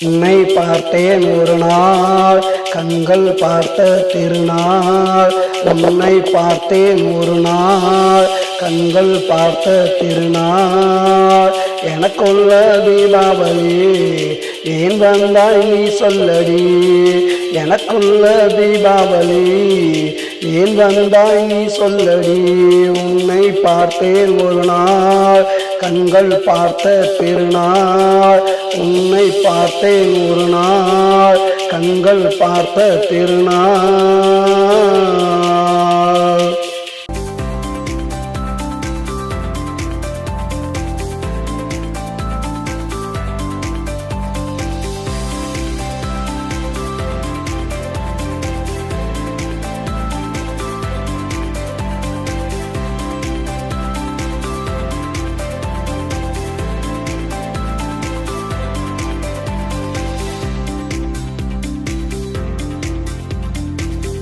உன்னை பார்த்தேன் ஒரு நாள் கண்கள் பார்த்த திருநாள். உன்னை பார்த்தேன் ஒரு நாள் கண்கள் பார்த்த திருநாள். எனக்குள்ள தீபாவளி ஏன் வந்தாய் நீ சொல்லடி. எனக்குள்ள தீபாவளி ஏன் வந்தாய் நீ சொல்லடி. உன்னை பார்த்தேன் ஒரு நாள் கண்கள் பார்த்த திருநாள். உன்னை பார்த்தேன் ஒரு நாள் கண்கள் பார்த்த திருநாள்.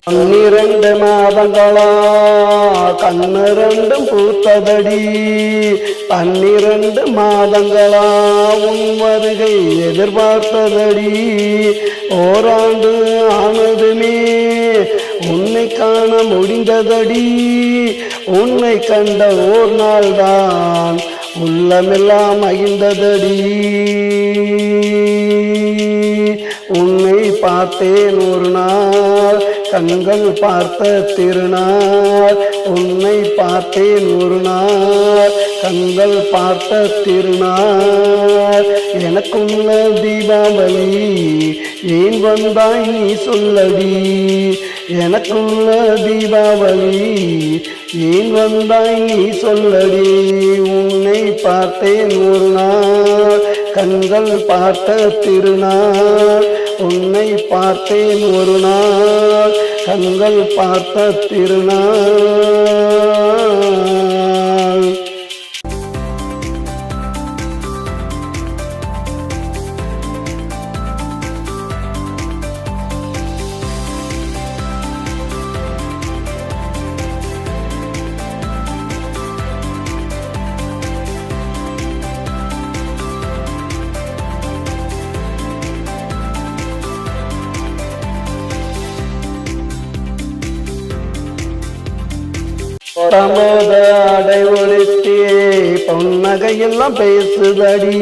பன்னிரண்டு மாதங்களா கண்ணு ரெண்டும் பூத்ததடி. 12 மாதங்களா உன் வருகை எதிர்பார்த்ததடி. ஓராண்டு ஆனதுமே உன்னை காண முடிந்ததடி. உன்னை கண்ட ஓர் நாள் தான் உள்ளமெல்லாம் மகிழ்ந்ததடி. உன்னை பார்த்தேன் ஒரு நாள் கண்கள் பார்த்த திருநாள். உன்னை பார்த்தேன் ஒரு நாள் கண்கள் பார்த்த திருநாள். எனக்குள்ள தீபாவளி ஏன் வந்தாய் நீ சொல்லடி. எனக்குள்ள தீபாவளி ஏன் வந்தாய் நீ சொல்லடி. உன்னை பார்த்தேன் ஒரு நாள் கண்கள் பார்த்த திருநாள். உன்னை பார்த்தேன் ஒரு நாள் கண்கள் பார்த்த திருநாள். தமோத அடை ஒழித்தே பொன்னகையெல்லாம் பேசுதடி.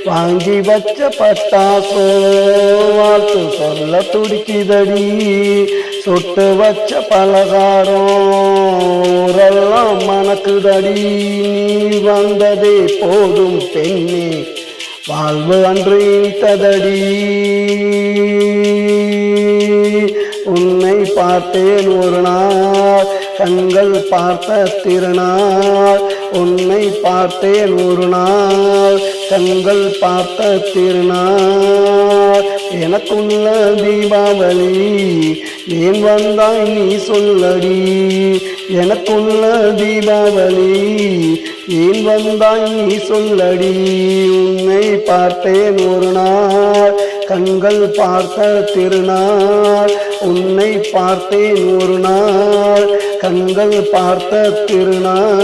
வாங்கி வச்ச பட்டாசோ வாழ்த்து சொல்ல துடிக்குதடி. சுட்டு வச்ச பலகாரம் ஊரெல்லாம் மணக்குதடி. நீ வந்ததே போதும் பெண்ணே வாழ்வு அன்று இனித்ததடி. உன்னை பார்த்தேன் ஒரு நாள் கண்கள் பார்த்த திருநாள். உன்னை பார்த்தேன் ஒரு நாள் கண்கள் பார்த்த திருநாள். எனக்குள்ள தீபாவளி ஏன் வந்தாய் நீ சொல்லடி. எனக்குள்ள தீபாவளி ஏன் வந்தாய் நீ சொல்லடி. உன்னை பார்த்தேன் ஒரு நாள் கண்கள் பார்த்த திருநாள். உன்னை பார்த்தேன் ஒரு நாள் கண்கள் பார்த்த திருநாள்.